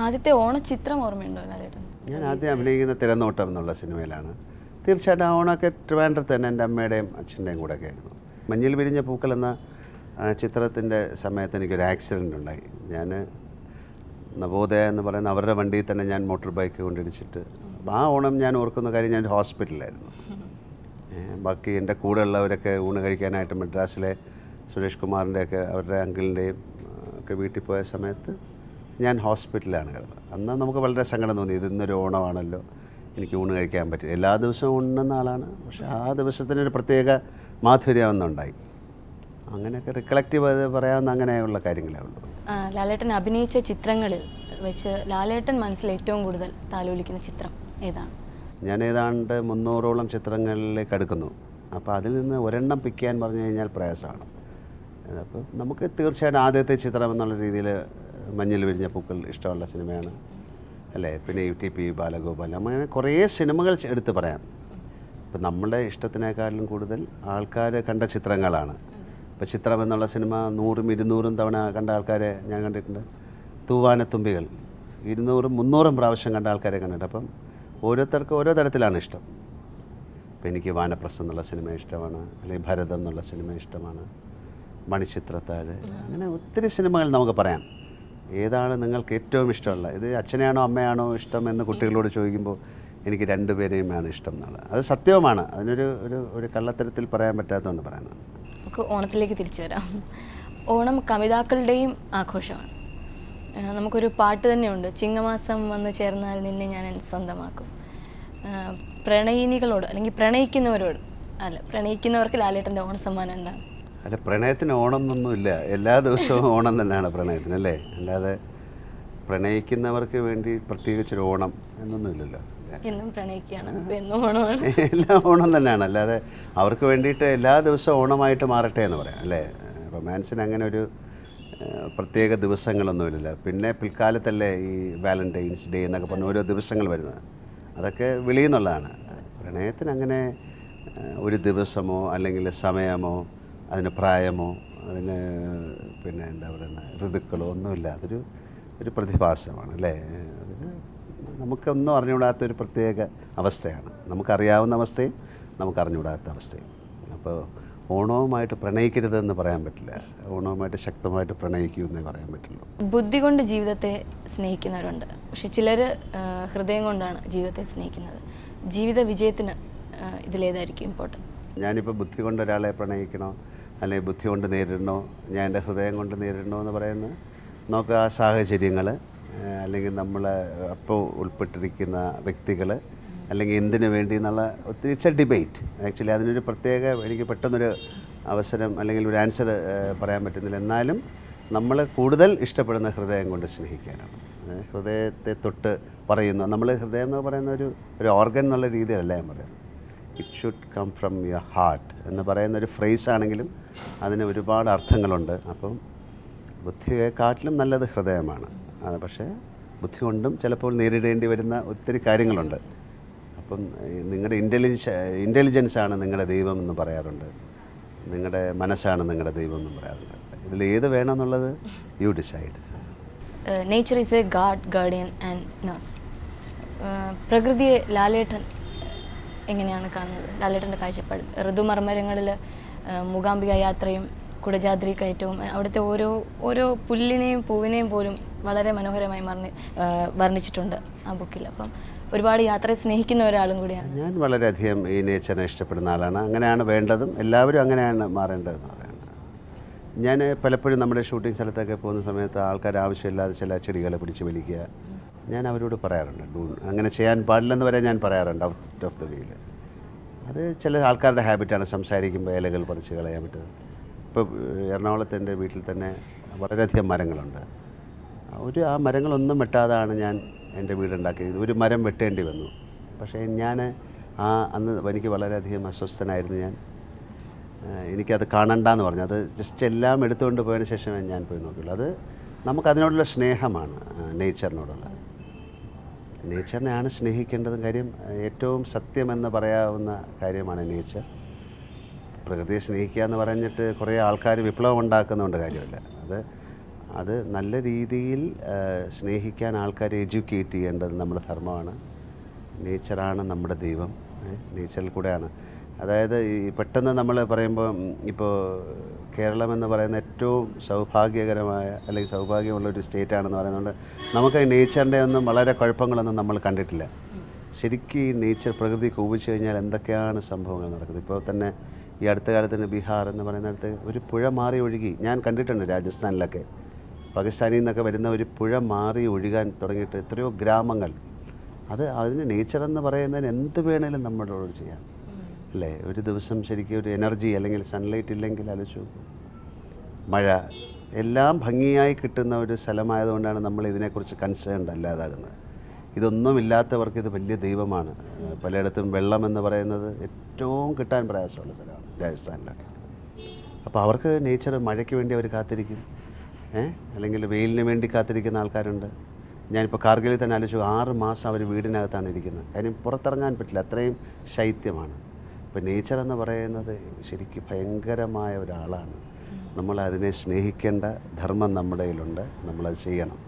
ആദ്യത്തെ ഓണച്ചിത്രം ഓർമ്മയുണ്ടോ ലാലേട്ടൻ? ഞാൻ ആദ്യം അഭിനയിക്കുന്ന തിരനോട്ടം എന്നുള്ള സിനിമയിലാണ്. തീർച്ചയായിട്ടും ആ ഓണമൊക്കെ ട്രിവാൻഡ്രത്ത് തന്നെ എൻ്റെ അമ്മയുടെയും അച്ഛൻ്റെയും കൂടെയൊക്കെ ആയിരുന്നു. മഞ്ഞിൽ വിരിഞ്ഞ പൂക്കൾ എന്ന ചിത്രത്തിൻ്റെ സമയത്ത് എനിക്കൊരു ആക്സിഡൻ്റ് ഉണ്ടായി. ഞാൻ നവോദയ എന്ന് പറയുന്ന അവരുടെ വണ്ടിയിൽ തന്നെ ഞാൻ മോട്ടോർ ബൈക്ക് കൊണ്ടിടിച്ചിട്ട് ആ ഓണം ഞാൻ ഓർക്കുന്ന കാര്യം, ഞാൻ ഹോസ്പിറ്റലിലായിരുന്നു. ബാക്കി എൻ്റെ കൂടെ ഉള്ളവരൊക്കെ ഊണ് കഴിക്കാനായിട്ട് മദ്രാസിലെ സുരേഷ് കുമാറിൻ്റെയൊക്കെ അവരുടെ അങ്കിളിൻ്റെയും ഒക്കെ വീട്ടിൽ പോയ സമയത്ത് ഞാൻ ഹോസ്പിറ്റലിലാണ് കിടന്നത്. അന്ന് നമുക്ക് വളരെ സങ്കടം തോന്നി, ഇന്നൊരു ഓണമാണല്ലോ, എനിക്ക് ഊണ് കഴിക്കാൻ പറ്റില്ല. എല്ലാ ദിവസവും ഉണ്ണുന്ന ആളാണ്, പക്ഷേ ആ ദിവസത്തിനൊരു പ്രത്യേക മാധുര്യം ഒന്നുണ്ടായി. അങ്ങനെയൊക്കെ റിക്കളക്റ്റീവ് ചെയ്ത് പറയാവുന്ന അങ്ങനെയുള്ള കാര്യങ്ങളേ ഉള്ളൂ. ലാലേട്ടൻ അഭിനയിച്ച ചിത്രങ്ങളിൽ വെച്ച് ലാലേട്ടൻ മനസ്സിൽ ഏറ്റവും കൂടുതൽ താലോലിക്കുന്ന ചിത്രം ഏതാണ്? ഞാൻ ഏതാണ്ട് 300ഓളം ചിത്രങ്ങളിലേക്ക് അടുക്കുന്നു. അപ്പോൾ അതിൽ നിന്ന് ഒരെണ്ണം പിക്ക് ചെയ്യാൻ പറഞ്ഞു കഴിഞ്ഞാൽ പ്രയാസമാണ്. അപ്പോൾ നമുക്ക് തീർച്ചയായിട്ടും ആദ്യത്തെ ചിത്രം എന്നുള്ള രീതിയിൽ മഞ്ഞിൽ വിരിഞ്ഞ പൂക്കൾ ഇഷ്ടമുള്ള സിനിമയാണ് അല്ലേ. പിന്നെ UTP ബാലഗോപാലൻ, അങ്ങനെ കുറേ സിനിമകൾ എടുത്ത് പറയാം. ഇപ്പം നമ്മുടെ ഇഷ്ടത്തിനേക്കാളും കൂടുതൽ ആൾക്കാർ കണ്ട ചിത്രങ്ങളാണ്. ഇപ്പോൾ ചിത്രം എന്നുള്ള സിനിമ 100ഉം 200ഉം തവണ കണ്ട ആൾക്കാരെ ഞാൻ കണ്ടിട്ടുണ്ട്. തൂവാനത്തുമ്പികൾ 200ഉം 300ഉം പ്രാവശ്യം കണ്ട ആൾക്കാരെ കണ്ടിട്ടുണ്ട്. അപ്പം ഓരോരുത്തർക്കും ഓരോ തരത്തിലാണ് ഇഷ്ടം. ഇപ്പം എനിക്ക് വാനപ്രസ്ഥം എന്നുള്ള സിനിമ ഇഷ്ടമാണ്, അല്ലെങ്കിൽ ഭരതം എന്നുള്ള സിനിമ ഇഷ്ടമാണ്, മണിച്ചിത്രത്താഴ്, അങ്ങനെ ഒത്തിരി സിനിമകൾ നമുക്ക് പറയാം. ഏതാണ് നിങ്ങൾക്ക് ഏറ്റവും ഇഷ്ടമുള്ള, ഇത് അച്ഛനെയാണോ അമ്മയാണോ ഇഷ്ടം എന്ന് കുട്ടികളോട് ചോദിക്കുമ്പോൾ എനിക്ക് രണ്ടുപേരെയുമാണ് ഇഷ്ടം എന്നുള്ളത്. അത് സത്യവുമാണ്, അതിനൊരു ഒരു കള്ളത്തരത്തിൽ പറയാൻ പറ്റാത്തതുകൊണ്ട് പറയുന്നത്. നമുക്ക് ഓണത്തിലേക്ക് തിരിച്ചു വരാം. ഓണം കവിതാക്കളുടെയും ആഘോഷമാണ്. നമുക്കൊരു പാട്ട് തന്നെയുണ്ട്, ചിങ്ങമാസം വന്നു ചേർന്നാൽ നിന്നെ ഞാൻ സ്വന്തമാക്കും. പ്രണയിനികളോട് അല്ലെങ്കിൽ പ്രണയിക്കുന്നവർക്ക് ലാലേട്ടൻ്റെ ഓണസമ്മാനം എന്താണ്? അല്ല, പ്രണയത്തിന് ഓണം എന്നൊന്നുമില്ല, എല്ലാ ദിവസവും ഓണം തന്നെയാണ് പ്രണയത്തിന്, അല്ലേ? അല്ലാതെ പ്രണയിക്കുന്നവർക്ക് വേണ്ടി പ്രത്യേകിച്ചൊരു ഓണം എന്നൊന്നുമില്ലല്ലോ. എന്നും പ്രണയിക്കുകയാണ്, എന്നും ഓണമാണ്. എല്ലാം ഓണം തന്നെയാണ്, അല്ലാതെ അവർക്ക് വേണ്ടിയിട്ട് എല്ലാ ദിവസവും ഓണമായിട്ട് മാറട്ടെ എന്ന് പറയാം, അല്ലേ? റൊമാൻസിന് അങ്ങനെ ഒരു പ്രത്യേക ദിവസങ്ങളൊന്നുമില്ല. പിന്നെ പിൽക്കാലത്തല്ലേ ഈ വാലന്റൈൻസ് ഡേ എന്നൊക്കെ പറഞ്ഞ് ഓരോ ദിവസങ്ങൾ വരുന്നത്, അതൊക്കെ വെളിയെന്നുള്ളതാണ്. പ്രണയത്തിന് അങ്ങനെ ഒരു ദിവസമോ അല്ലെങ്കിൽ സമയമോ അതിന് പ്രായമോ അതിന് പിന്നെ എന്താ പറയുന്നത് ഋതുക്കളോ ഒന്നുമില്ല. ഒരു പ്രതിഭാസമാണ്, അല്ലേ? അതിന് നമുക്കൊന്നും അറിഞ്ഞുകൂടാത്തൊരു പ്രത്യേക അവസ്ഥയാണ്. നമുക്കറിയാവുന്ന അവസ്ഥയും നമുക്കറിഞ്ഞുകൂടാത്ത അവസ്ഥയും. അപ്പോൾ ഓണവുമായിട്ട് പ്രണയിക്കരുതെന്ന് പറയാൻ പറ്റില്ല, ഓണവുമായിട്ട് ശക്തമായിട്ട് പ്രണയിക്കൂ എന്നേ പറയാൻ പറ്റുള്ളൂ. ബുദ്ധി കൊണ്ട് ജീവിതത്തെ സ്നേഹിക്കുന്നവരുണ്ട്, പക്ഷെ ചിലർ ഹൃദയം കൊണ്ടാണ് ജീവിതത്തെ സ്നേഹിക്കുന്നത്. ജീവിത വിജയത്തിന് ഇതിലേതായിരിക്കും ഇമ്പോർട്ടൻറ്റ്? ഞാനിപ്പോൾ ബുദ്ധി കൊണ്ട് ഒരാളെ പ്രണയിക്കണോ അല്ലെങ്കിൽ ബുദ്ധി കൊണ്ട് നേരിടണോ, ഞാൻ എൻ്റെ ഹൃദയം കൊണ്ട് നേരിടണോ എന്ന് പറയുന്നത് നമുക്ക് ആ സാഹചര്യങ്ങൾ, അല്ലെങ്കിൽ നമ്മൾ അപ്പോൾ ഉൾപ്പെട്ടിരിക്കുന്ന വ്യക്തികൾ, അല്ലെങ്കിൽ എന്തിനു വേണ്ടി എന്നുള്ള ഒത്തിരി ഇറ്റ്സ് എ ഡിബേറ്റ്. ആക്ച്വലി അതിനൊരു പ്രത്യേക എനിക്ക് പെട്ടെന്നൊരു അവസരം അല്ലെങ്കിൽ ഒരു ആൻസർ പറയാൻ പറ്റുന്നില്ല. എന്നാലും നമ്മൾ കൂടുതൽ ഇഷ്ടപ്പെടുന്ന ഹൃദയം കൊണ്ട് സ്നേഹിക്കാനാണ്. ഹൃദയത്തെ തൊട്ട് പറയുന്നു, നമ്മൾ ഹൃദയം എന്ന് പറയുന്ന ഒരു ഓർഗൻ എന്നുള്ള രീതിയിലല്ല ഞാൻ പറയുന്നത്. It should come from your heart എന്ന് പറയുന്ന ഒരു ഫ്രേസ് ആണെങ്കിലും അതിന് ഒരുപാട് അർത്ഥങ്ങളുണ്ട്. അപ്പം ബുദ്ധിയെക്കാട്ടിലും നല്ലത് ഹൃദയമാണ്. പക്ഷേ ബുദ്ധി കൊണ്ടും ചിലപ്പോൾ നേരിടേണ്ടി വരുന്ന ഒത്തിരി കാര്യങ്ങളുണ്ട്. അപ്പം നിങ്ങളുടെ ഇൻ്റലിജൻസാണ് നിങ്ങളുടെ ദൈവം എന്ന് പറയാറുണ്ട്, നിങ്ങളുടെ മനസ്സാണ് നിങ്ങളുടെ ദൈവം എന്ന് പറയാറുണ്ട്. ഇതിൽ ഏത് വേണമെന്നുള്ളത് you decide. Nature is a guardian and nurse. പ്രകൃതിയെ ലാലേട്ടൻ എങ്ങനെയാണ് കാണുന്നത്? ലാലേട്ടൻ്റെ കാഴ്ചപ്പാട് ഋതുമർമ്മരങ്ങളിൽ മൂകാംബിക യാത്രയും കുടജാദ്രി കയറ്റവും അവിടുത്തെ ഓരോ പുല്ലിനെയും പൂവിനെയും പോലും വളരെ മനോഹരമായി വർണ്ണിച്ചിട്ടുണ്ട് ആ ബുക്കിൽ. അപ്പം ഒരുപാട് യാത്രയെ സ്നേഹിക്കുന്ന ഒരാളും കൂടിയാണ് ഞാൻ. വളരെയധികം ഈ നേച്ചറിനെ ഇഷ്ടപ്പെടുന്ന ആളാണ്. അങ്ങനെയാണ് വേണ്ടതും, എല്ലാവരും അങ്ങനെയാണ് മാറേണ്ടതെന്ന് പറയുന്നത്. ഞാൻ പലപ്പോഴും നമ്മുടെ ഷൂട്ടിംഗ് സ്ഥലത്തൊക്കെ പോകുന്ന സമയത്ത് ആൾക്കാർ ആവശ്യമില്ലാതെ ചില ചെടികളെ പിടിച്ച് വലിക്കുക, ഞാൻ അവരോട് പറയാറുണ്ട്, അങ്ങനെ ചെയ്യാൻ പാടില്ലെന്ന് വരെ ഞാൻ പറയാറുണ്ട്, ഔട്ട് ഓഫ് ദ വേയിൽ. അത് ചില ആൾക്കാരുടെ ഹാബിറ്റാണ്, സംസാരിക്കുമ്പോൾ ഇലകൾ പറിച്ച് കളയാൻ പറ്റുന്നത്. ഇപ്പോൾ എറണാകുളത്ത് എൻ്റെ വീട്ടിൽ തന്നെ വളരെയധികം മരങ്ങളുണ്ട്. ആ മരങ്ങളൊന്നും വെട്ടാതാണ് ഞാൻ എൻ്റെ വീടുണ്ടാക്കിയത്. ഒരു മരം വെട്ടേണ്ടി വന്നു. പക്ഷേ ഞാൻ അന്ന് എനിക്ക് വളരെയധികം അസ്വസ്ഥനായിരുന്നു. എനിക്കത് കാണണ്ടെന്ന് പറഞ്ഞു. അത് ജസ്റ്റ് എല്ലാം എടുത്തുകൊണ്ട് പോയതിന് ശേഷമേ ഞാൻ പോയി നോക്കിയുള്ളൂ. അത് നമുക്കതിനോടുള്ള സ്നേഹമാണ്, നേച്ചറിനെയാണ് സ്നേഹിക്കേണ്ടതും. കാര്യം ഏറ്റവും സത്യമെന്ന് പറയാവുന്ന കാര്യമാണ് നേച്ചർ. പ്രകൃതിയെ സ്നേഹിക്കുക എന്ന് പറഞ്ഞിട്ട് കുറേ ആൾക്കാർ വിപ്ലവം ഉണ്ടാക്കുന്നതുകൊണ്ട് കാര്യമില്ല. അത് അത് നല്ല രീതിയിൽ സ്നേഹിക്കാൻ ആൾക്കാരെ എഡ്യൂക്കേറ്റ് ചെയ്യേണ്ടത് നമ്മുടെ ധർമ്മമാണ്. നേച്ചറാണ് നമ്മുടെ ദൈവം, നേച്ചറിൽ കൂടെയാണ്. അതായത് ഈ പെട്ടെന്ന് നമ്മൾ പറയുമ്പോൾ ഇപ്പോൾ കേരളം എന്ന് പറയുന്ന ഏറ്റവും സൗഭാഗ്യകരമായ അല്ലെങ്കിൽ സൗഭാഗ്യമുള്ളൊരു സ്റ്റേറ്റാണെന്ന് പറയുന്നതുകൊണ്ട് നമുക്ക് ഈ നേച്ചറിൻ്റെ ഒന്നും വളരെ കുഴപ്പങ്ങളൊന്നും നമ്മൾ കണ്ടിട്ടില്ല. ശരിക്കും ഈ നേച്ചർ പ്രകൃതി കോപിച്ചു കഴിഞ്ഞാൽ എന്തൊക്കെയാണ് സംഭവങ്ങൾ നടക്കുന്നത്. ഇപ്പോൾ തന്നെ ഈ അടുത്ത കാലത്ത് തന്നെ ബീഹാർ എന്ന് പറയുന്നിടത്ത് ഒരു പുഴ മാറി ഒഴുകി. ഞാൻ കണ്ടിട്ടുണ്ട് രാജസ്ഥാനിലൊക്കെ, പാകിസ്ഥാനിൽ നിന്നൊക്കെ വരുന്ന ഒരു പുഴ മാറി ഒഴുകാൻ തുടങ്ങിയിട്ട് എത്രയോ ഗ്രാമങ്ങൾ. അതിന് നേച്ചർ എന്ന് പറയുന്നതിന് എന്ത് വേണേലും നമ്മളോട് ചെയ്യാം അല്ലേ. ഒരു ദിവസം ശരിക്കും ഒരു എനർജി അല്ലെങ്കിൽ സൺലൈറ്റ് ഇല്ലെങ്കിൽ ആലോചിച്ചു, മഴ എല്ലാം ഭംഗിയായി കിട്ടുന്ന ഒരു സ്ഥലമായതുകൊണ്ടാണ് നമ്മൾ ഇതിനെക്കുറിച്ച് കൺസേൺഡ് അല്ലാതാകുന്നത്. ഇതൊന്നുമില്ലാത്തവർക്ക് ഇത് വലിയ ദൈവമാണ്. പലയിടത്തും വെള്ളം എന്ന് പറയുന്നത് ഏറ്റവും കിട്ടാൻ പ്രയാസമുള്ള സ്ഥലമാണ് രാജസ്ഥാനിലൊക്കെ. അപ്പോൾ അവർക്ക് നേച്ചർ മഴയ്ക്ക് വേണ്ടി അവർ കാത്തിരിക്കും, അല്ലെങ്കിൽ വെയിലിന് വേണ്ടി കാത്തിരിക്കുന്ന ആൾക്കാരുണ്ട്. ഞാനിപ്പോൾ കാർഗിലിൽ തന്നെ ആലോചിച്ചു, 6 മാസം അവർ വീടിനകത്താണ് ഇരിക്കുന്നത്. കാര്യം പുറത്തിറങ്ങാൻ പറ്റില്ല, അത്രയും ശൈത്യമാണ്. ഇപ്പോൾ നേച്ചർ എന്ന് പറയുന്നത് ശരിക്കും ഭയങ്കരമായ ഒരാളാണ്. നമ്മൾ അതിനെ സ്നേഹിക്കേണ്ട ധർമ്മം നമ്മുടെ കയ്യിലുണ്ട്, നമ്മളത് ചെയ്യണം.